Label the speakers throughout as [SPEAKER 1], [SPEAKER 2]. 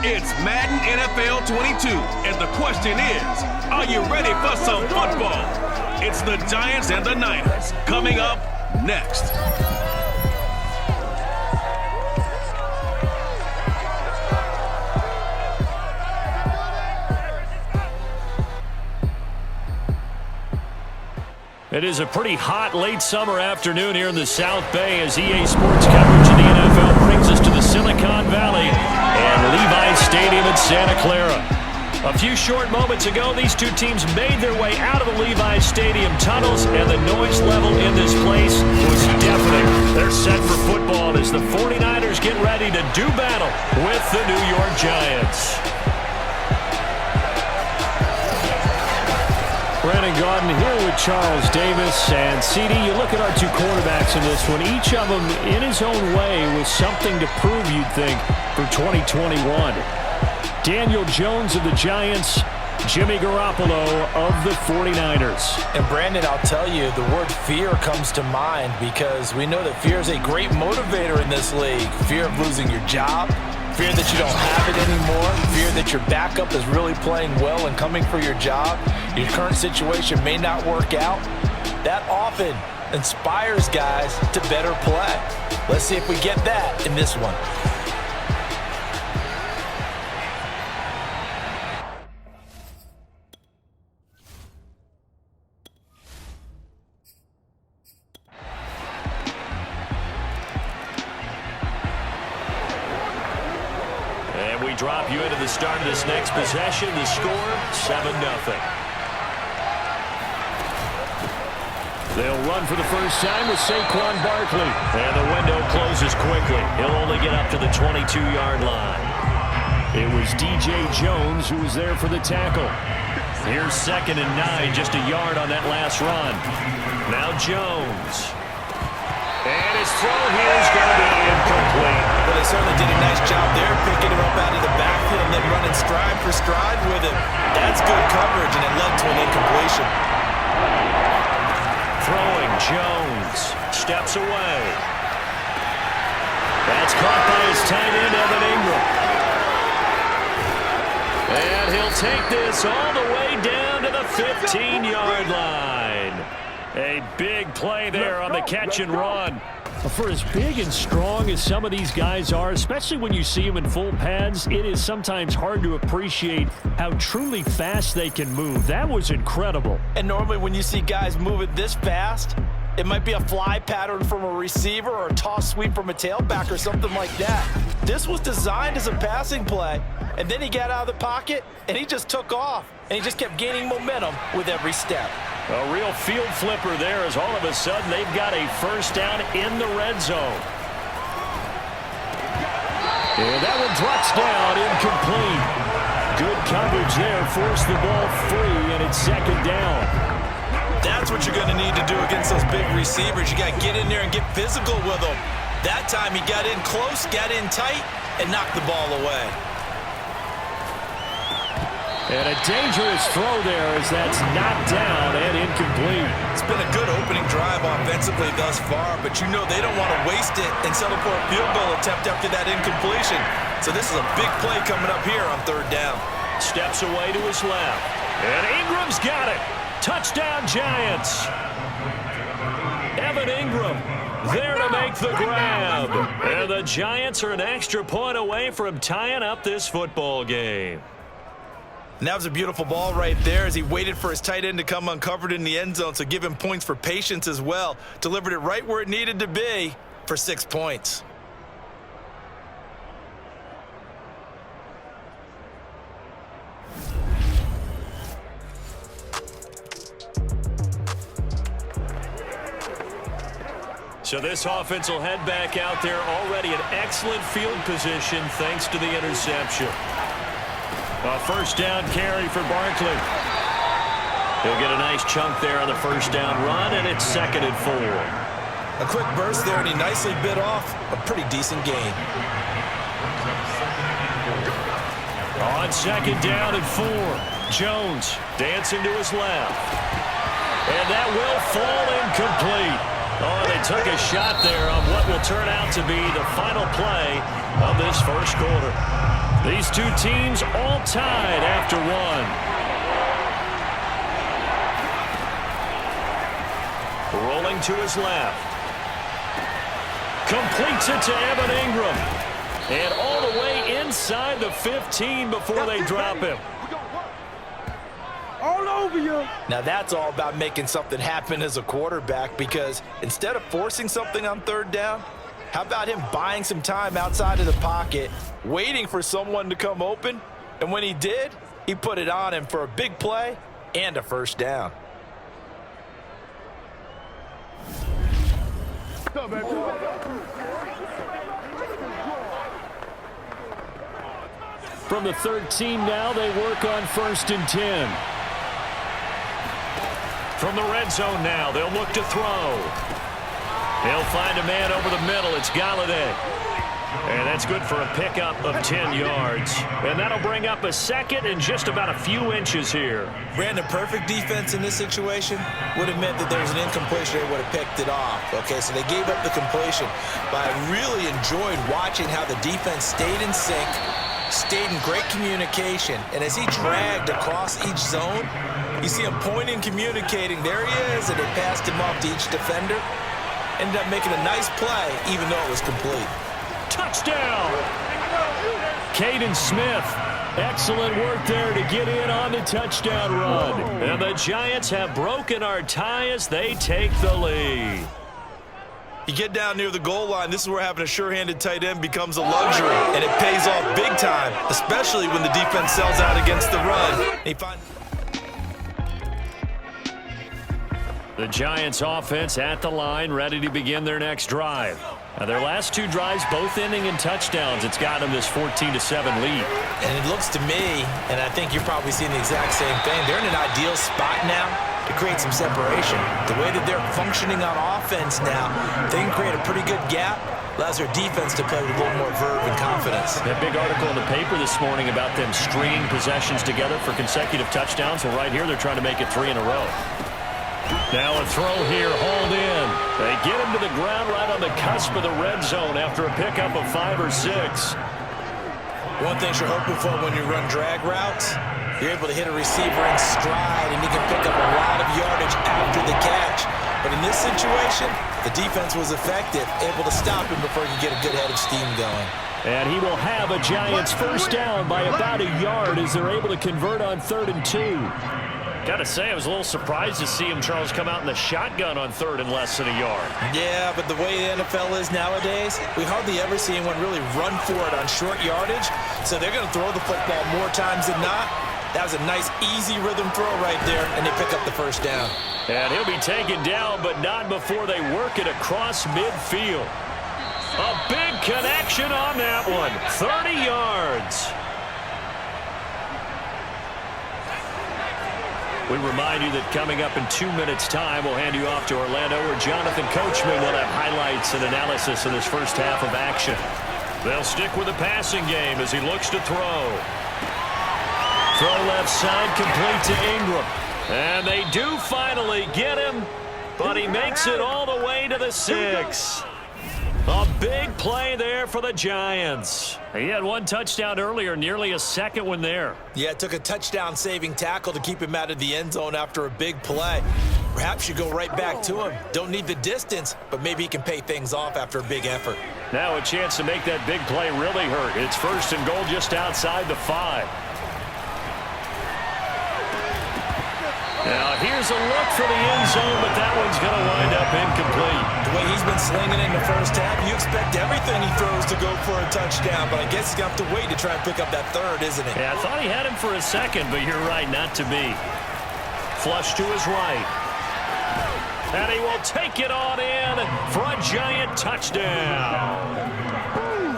[SPEAKER 1] It's Madden NFL 22, and the question is, are you ready for some football? It's the Giants and the Niners, coming up next.
[SPEAKER 2] It is a pretty hot late summer afternoon here in the South Bay as EA Sports coverage of the NFL brings us to the Silicon Valley and Levi's Stadium in Santa Clara. A few short moments ago, these two teams made their way out of the Levi's Stadium tunnels, and the noise level in this place was deafening. They're set for football as the 49ers get ready to do battle with the New York Giants. Brandon Gaudin here with Charles Davis. And CD, you look at our two quarterbacks in this one. Each of them, in his own way, with something to prove, you'd think, for 2021. Daniel Jones of the Giants, Jimmy Garoppolo of the 49ers.
[SPEAKER 3] And Brandon, I'll tell you, the word fear comes to mind because we know that fear is a great motivator in this league. Fear of losing your job. Fear that you don't have it anymore. Fear that your backup is really playing well and coming for your job. Your current situation may not work out. That often inspires guys to better play. Let's see if we get that in this one.
[SPEAKER 2] Drop you into the start of this next possession. The score, 7-0. They'll run for the first time with Saquon Barkley. And the window closes quickly. He'll only get up to the 22-yard line. It was DJ Jones who was there for the tackle. Here's 2nd and 9, just a yard on that last run. Now Jones. And his throw here is going to be incomplete.
[SPEAKER 3] Well, they certainly did a nice job there, picking him up out of the backfield and then running stride for stride with him. That's good coverage, and it led to an incompletion.
[SPEAKER 2] Throwing, Jones steps away. That's caught by his tight end, Evan Ingram. And he'll take this all the way down to the 15-yard line. A big play there on the catch and run. For as big and strong as some of these guys are, especially when you see them in full pads, it is sometimes hard to appreciate how truly fast they can move. That was incredible.
[SPEAKER 3] And normally when you see guys move it this fast, it might be a fly pattern from a receiver or a toss sweep from a tailback or something like that. This was designed as a passing play, and then he got out of the pocket, and he just took off, and he just kept gaining momentum with every step.
[SPEAKER 2] A real field flipper there as all of a sudden they've got a first down in the red zone. And that one drops down, incomplete. Good coverage there, forced the ball free, and it's 2nd down.
[SPEAKER 3] That's what you're going to need to do against those big receivers. You got to get in there and get physical with them. That time he got in close, got in tight, and knocked the ball away.
[SPEAKER 2] And a dangerous throw there as that's knocked down and incomplete.
[SPEAKER 3] It's been a good opening drive offensively thus far, but you know they don't want to waste it and settle for a field goal attempt after that incompletion. So this is a big play coming up here on 3rd down.
[SPEAKER 2] Steps away to his left. And Ingram's got it. Touchdown, Giants. Evan Ingram there to make the grab. And the Giants are an extra point away from tying up this football game.
[SPEAKER 3] And that was a beautiful ball right there as he waited for his tight end to come uncovered in the end zone, so give him points for patience as well. Delivered it right where it needed to be for 6 points.
[SPEAKER 2] So this offense will head back out there, already in excellent field position thanks to the interception. A first down carry for Barkley. He'll get a nice chunk there on the first down run, and it's 2nd and 4.
[SPEAKER 3] A quick burst there, and he nicely bit off a pretty decent gain.
[SPEAKER 2] On 2nd down and 4, Jones dancing to his left. And that will fall incomplete. Oh, they took a shot there on what will turn out to be the final play of this first quarter. These two teams all tied after one. Rolling to his left. Completes it to Evan Ingram. And all the way inside the 15 before they drop him.
[SPEAKER 4] All over you.
[SPEAKER 3] Now that's all about making something happen as a quarterback, because instead of forcing something on third down, how about him buying some time outside of the pocket, waiting for someone to come open, and when he did, he put it on him for a big play and a first down.
[SPEAKER 2] From the 13 now, they work on 1st and 10. From the red zone now, they'll look to throw. They'll find a man over the middle. It's Galladay. And that's good for a pickup of 10 yards. And that'll bring up a second and just about a few inches here.
[SPEAKER 3] Brandon, perfect defense in this situation would have meant that there was an incompletion. They would have picked it off. Okay, so they gave up the completion. But I really enjoyed watching how the defense stayed in sync, stayed in great communication. And as he dragged across each zone, you see him pointing, communicating. There he is, and they passed him off to each defender. Ended up making a nice play, even though it was complete.
[SPEAKER 2] Touchdown! Caden Smith. Excellent work there to get in on the touchdown run. And the Giants have broken our tie as they take the lead.
[SPEAKER 3] You get down near the goal line, this is where having a sure-handed tight end becomes a luxury, and it pays off big time, especially when the defense sells out against the run.
[SPEAKER 2] The Giants offense at the line, ready to begin their next drive. Now their last two drives both ending in touchdowns. It's got them this 14-7 lead.
[SPEAKER 3] And it looks to me, and I think you're probably seeing the exact same thing, they're in an ideal spot now to create some separation. The way that they're functioning on offense now, they can create a pretty good gap. Allows their defense to play with a little more verve and confidence.
[SPEAKER 2] That big article in the paper this morning about them stringing possessions together for consecutive touchdowns. Well, right here they're trying to make it 3 in a row. Now a throw here, hauled in. They get him to the ground right on the cusp of the red zone after a pickup of 5 or 6.
[SPEAKER 3] One thing you're hoping for when you run drag routes, you're able to hit a receiver in stride, and you can pick up a lot of yardage after the catch. But in this situation, the defense was effective, able to stop him before he could get a good head of steam going.
[SPEAKER 2] And he will have a Giants first down by about a yard as they're able to convert on 3rd and 2. Got to say, I was a little surprised to see him, Charles, come out in the shotgun on 3rd and less than a yard.
[SPEAKER 3] Yeah, but the way the NFL is nowadays, we hardly ever see anyone really run for it on short yardage. So they're going to throw the football more times than not. That was a nice, easy rhythm throw right there, and they pick up the first down.
[SPEAKER 2] And he'll be taken down, but not before they work it across midfield. A big connection on that one. 30 yards. We remind you that coming up in 2 minutes' time, we'll hand you off to Orlando, where Jonathan Coachman will have highlights and analysis of this first half of action. They'll stick with the passing game as he looks to throw. Throw left side, complete to Ingram. And they do finally get him, but he makes it all the way to the 6. A big play there for the Giants. He had one touchdown earlier, nearly a second one there.
[SPEAKER 3] Yeah, it took a touchdown-saving tackle to keep him out of the end zone after a big play. Perhaps you go right back to him. Don't need the distance, but maybe he can pay things off after a big effort.
[SPEAKER 2] Now a chance to make that big play really hurt. It's 1st and goal just outside the 5. Now here's a look for the end zone, but that one's going to wind up incomplete.
[SPEAKER 3] The way he's been slinging in the first half, you expect everything he throws to go for a touchdown, but I guess he's going to have to wait to try and pick up that 3rd, isn't it?
[SPEAKER 2] Yeah, I thought he had him for a second, but you're right, not to be. Flush to his right. And he will take it on in for a Giant touchdown.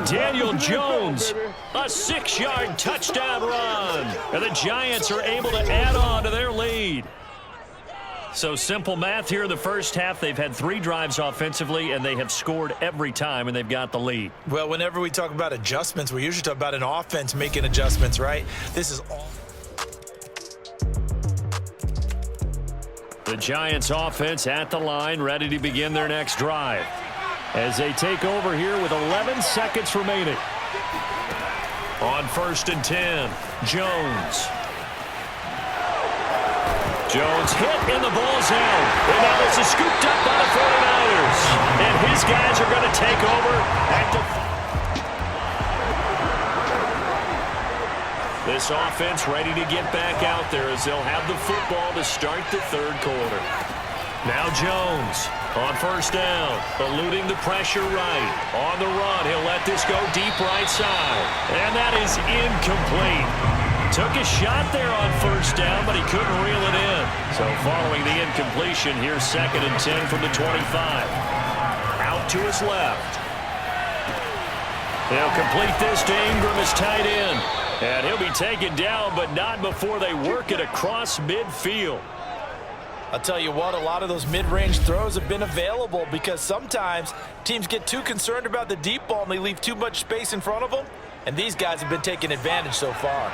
[SPEAKER 2] Daniel Jones, a 6-yard touchdown run. And the Giants are able to add on to their lead. So simple math here in the first half. They've had 3 drives offensively, and they have scored every time, and they've got the lead.
[SPEAKER 3] Well, whenever we talk about adjustments, we usually talk about an offense making adjustments, right? This is all.
[SPEAKER 2] The Giants offense at the line, ready to begin their next drive, as they take over here with 11 seconds remaining. On 1st and 10, Jones. Jones hit and the ball's out. And now this is scooped up by the 49ers. And his guys are going to take over at the... This offense ready to get back out there as they'll have the football to start the third quarter. Now Jones on 1st down, eluding the pressure right. On the run, he'll let this go deep right side. And that is incomplete. Took a shot there on 1st down, but he couldn't reel it in. So following the incompletion, here's 2nd and 10 from the 25. Out to his left. They'll complete this to Ingram as tight end. And he'll be taken down, but not before they work it across midfield.
[SPEAKER 3] I'll tell you what, a lot of those mid-range throws have been available because sometimes teams get too concerned about the deep ball and they leave too much space in front of them. And these guys have been taking advantage so far.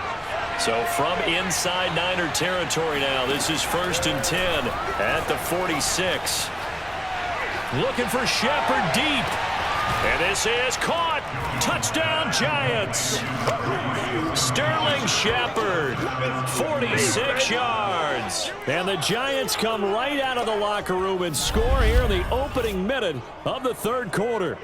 [SPEAKER 2] So from inside Niner territory now, this is 1st and 10 at the 46. Looking for Shepard deep. And this is caught. Touchdown, Giants. Sterling Shepard, 46 yards. And the Giants come right out of the locker room and score here in the opening minute of the third quarter.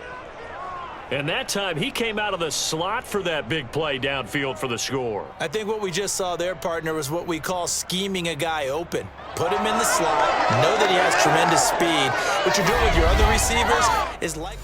[SPEAKER 2] And that time, he came out of the slot for that big play downfield for the score.
[SPEAKER 3] I think what we just saw there, partner, was what we call scheming a guy open. Put him in the slot, know that he has tremendous speed. What you're doing with your other receivers is like...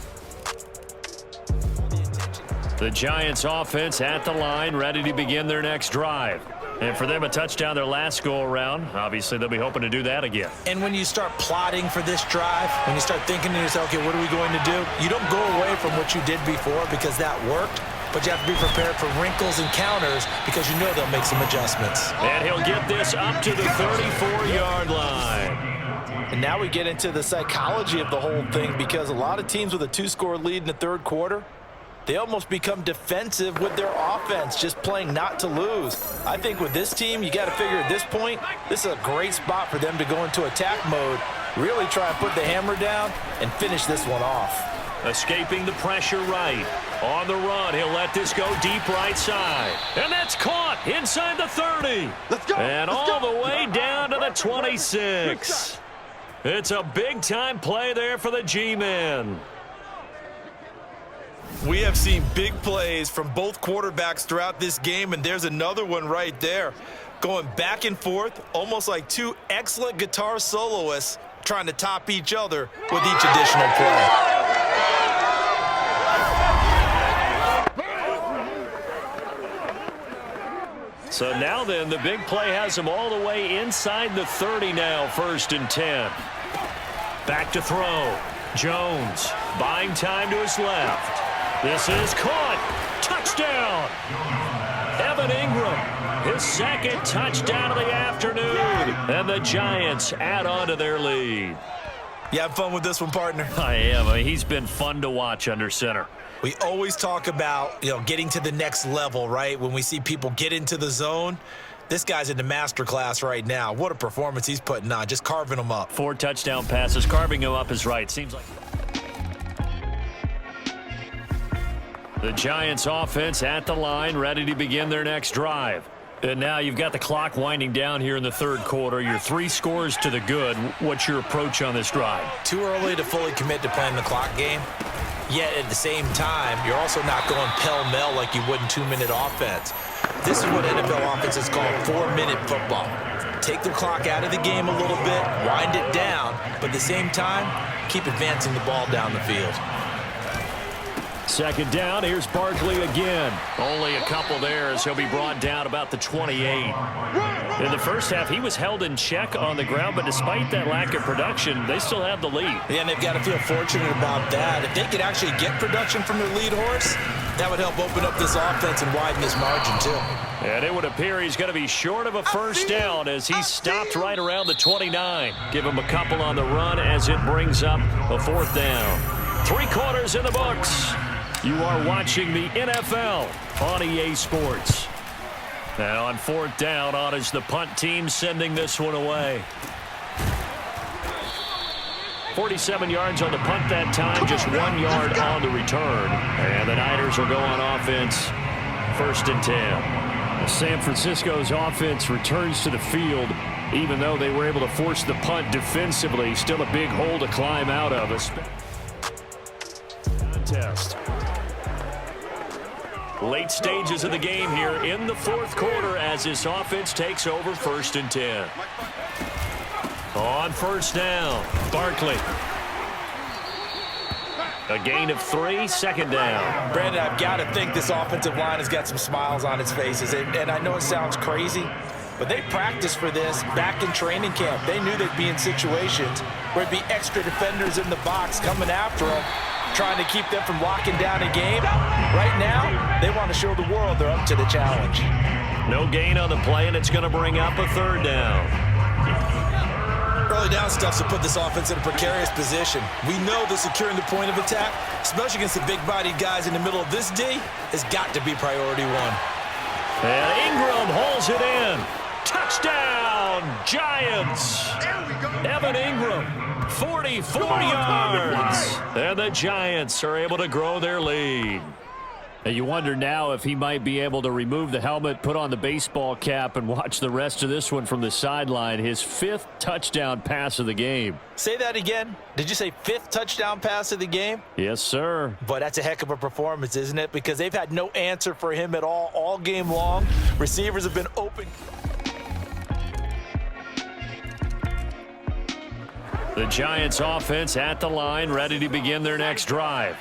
[SPEAKER 2] The Giants offense at the line, ready to begin their next drive. And for them, a touchdown their last go-around. Obviously, they'll be hoping to do that again.
[SPEAKER 3] And when you start plotting for this drive, when you start thinking to yourself, okay, what are we going to do? You don't go away from what you did before because that worked, but you have to be prepared for wrinkles and counters because you know they'll make some adjustments.
[SPEAKER 2] And he'll get this up to the 34-yard line.
[SPEAKER 3] And now we get into the psychology of the whole thing because a lot of teams with a 2-score lead in the third quarter, they almost become defensive with their offense, just playing not to lose. I think with this team, you got to figure at this point, this is a great spot for them to go into attack mode, really try and put the hammer down and finish this one off.
[SPEAKER 2] Escaping the pressure right. On the run, he'll let this go deep right side. And that's caught inside the 30.
[SPEAKER 4] Let's go.
[SPEAKER 2] And all the way down to the 26. It's a big-time play there for the G-men.
[SPEAKER 3] We have seen big plays from both quarterbacks throughout this game, and there's another one right there. Going back and forth, almost like two excellent guitar soloists trying to top each other with each additional play.
[SPEAKER 2] So now then, the big play has him all the way inside the 30 now, 1st and 10. Back to throw. Jones buying time to his left. This is caught. Touchdown. Evan Ingram, his second touchdown of the afternoon. And the Giants add on to their lead.
[SPEAKER 3] You have fun with this one, partner?
[SPEAKER 2] I am. I mean, he's been fun to watch under center.
[SPEAKER 3] We always talk about, getting to the next level, right? When we see people get into the zone. This guy's in the master class right now. What a performance he's putting on, just carving them up.
[SPEAKER 2] 4 touchdown passes. Carving him up is right. Seems like... The Giants offense at the line, ready to begin their next drive. And now you've got the clock winding down here in the third quarter. You're 3 scores to the good. What's your approach on this drive?
[SPEAKER 3] Too early to fully commit to playing the clock game. Yet at the same time, you're also not going pell-mell like you would in 2-minute offense. This is what NFL offenses call 4-minute football. Take the clock out of the game a little bit, wind it down, but at the same time, keep advancing the ball down the field.
[SPEAKER 2] 2nd down, here's Barkley again. Only a couple there as he'll be brought down about the 28. In the first half, he was held in check on the ground, but despite that lack of production, they still have the lead.
[SPEAKER 3] Yeah, and they've got to feel fortunate about that. If they could actually get production from their lead horse, that would help open up this offense and widen this margin, too.
[SPEAKER 2] And it would appear he's going to be short of a first down as he stopped right around the 29. Give him a couple on the run as it brings up a 4th down. 3 quarters in the books. You are watching the NFL on EA Sports. And on 4th down, on is the punt team sending this one away. 47 yards on the punt that time, just 1 yard on the return. And the Niners will go on offense 1st and 10.
[SPEAKER 4] San Francisco's offense returns to the field. Even though they were able to force the punt defensively, still a big hole to climb out of. Contest.
[SPEAKER 2] Late stages of the game here in the 4th quarter as this offense takes over 1st and 10. On 1st down, Barkley. A gain of 3, 2nd down.
[SPEAKER 3] Brandon, I've got to think this offensive line has got some smiles on its faces. And I know it sounds crazy, but they practiced for this back in training camp. They knew they'd be in situations where it'd be extra defenders in the box coming after them, trying to keep them from locking down a game. Right now, they want to show the world they're up to the challenge.
[SPEAKER 2] No gain on the play, and it's going to bring up a 3rd down.
[SPEAKER 3] Early down stuff to put this offense in a precarious position. We know that securing the point of attack, especially against the big-bodied guys in the middle of this D, has got to be priority 1.
[SPEAKER 2] And Ingram holds it in. Touchdown, Giants. Evan Ingram, 44 yards. And the Giants are able to grow their lead.
[SPEAKER 4] You wonder now if he might be able to remove the helmet, put on the baseball cap, and watch the rest of this one from the sideline. His 5th touchdown pass of the game.
[SPEAKER 3] Say that again. Did you say 5th touchdown pass of the game?
[SPEAKER 4] Yes, sir.
[SPEAKER 3] But that's a heck of a performance, isn't it? Because they've had no answer for him at all game long. Receivers have been open.
[SPEAKER 2] The Giants offense at the line, ready to begin their next drive.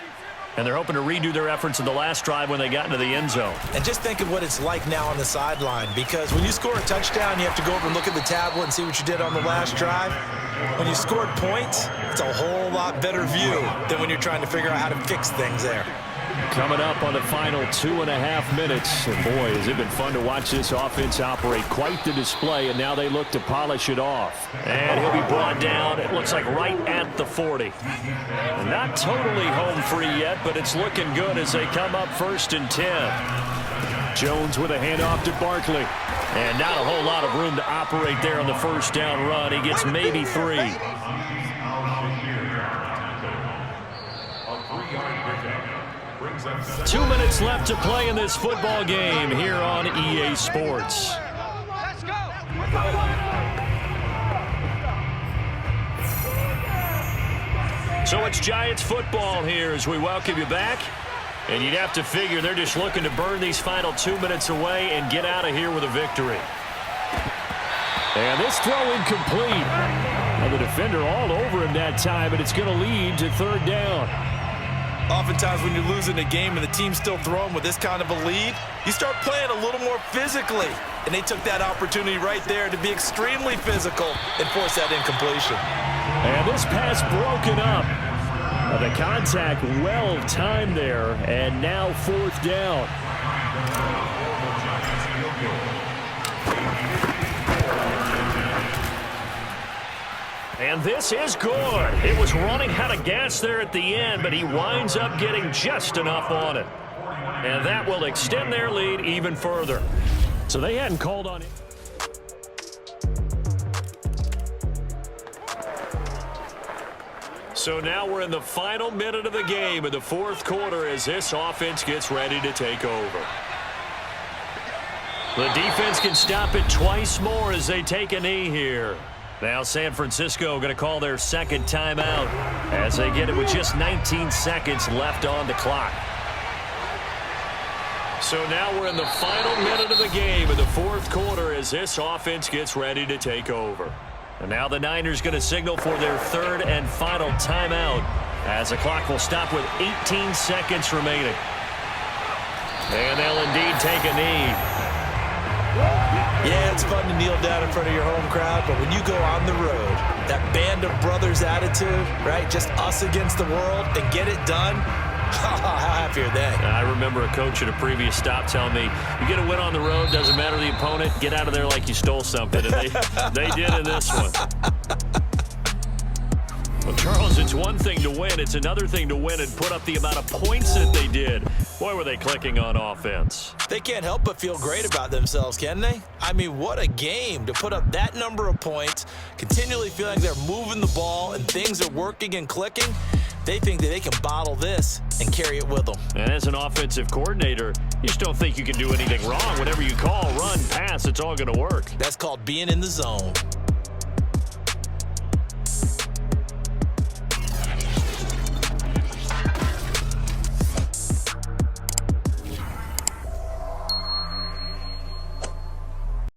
[SPEAKER 2] And they're hoping to redo their efforts in the last drive when they got into the end zone.
[SPEAKER 3] And just think of what it's like now on the sideline, because when you score a touchdown, you have to go over and look at the tablet and see what you did on the last drive. When you scored points, it's a whole lot better view than when you're trying to figure out how to fix things there.
[SPEAKER 4] Coming up on the final 2.5 minutes. And boy, has it been fun to watch this offense operate. Quite the display, and now they look to polish it off.
[SPEAKER 2] And he'll be brought down, it looks like right at the 40. And not totally home free yet, but it's looking good as they come up 1st and 10.
[SPEAKER 4] Jones with a handoff to Barkley.
[SPEAKER 2] And not a whole lot of room to operate there on the 1st down run. He gets maybe 3. Two minutes left to play in this football game here on EA Sports.
[SPEAKER 5] Let's go.
[SPEAKER 2] So it's Giants football here as we welcome you back. And you'd have to figure they're just looking to burn these final 2 minutes away and get out of here with a victory.
[SPEAKER 4] And this throw incomplete. And the defender all over him that time, and it's going to lead to 3rd down.
[SPEAKER 3] Oftentimes when you're losing a game and the team's still throwing with this kind of a lead, you start playing a little more physically. And they took that opportunity right there to be extremely physical and force that incompletion.
[SPEAKER 4] And this pass broken up. The contact well timed there, and now 4th down.
[SPEAKER 2] And this is good. It was running out of gas there at the end, but he winds up getting just enough on it. And that will extend their lead even further.
[SPEAKER 4] So they hadn't called on it.
[SPEAKER 2] So now we're in the final minute of the game in the 4th quarter as this offense gets ready to take over. The defense can stop it twice more as they take a knee here. Now San Francisco going to call their 2nd timeout as they get it with just 19 seconds left on the clock. So now we're in the final minute of the game in the 4th quarter as this offense gets ready to take over. And now the Niners going to signal for their 3rd and final timeout as the clock will stop with 18 seconds remaining. And they'll indeed take a knee.
[SPEAKER 3] Yeah, it's fun to kneel down in front of your home crowd, but when you go on the road, that band of brothers attitude, right, just us against the world, and get it done, how happy are they?
[SPEAKER 2] I remember a coach at a previous stop telling me, you get a win on the road, doesn't matter the opponent, get out of there like you stole something. And they did in this one. Well, Charles, it's one thing to win. It's another thing to win and put up the amount of points that they did. Boy, were they clicking on offense.
[SPEAKER 3] They can't help but feel great about themselves, can they? I mean, what a game to put up that number of points, continually feeling like they're moving the ball and things are working and clicking. They think that they can bottle this and carry it with them.
[SPEAKER 4] And as an offensive coordinator, you just don't think you can do anything wrong. Whatever you call, run, pass, it's all going to work.
[SPEAKER 3] That's called being in the zone.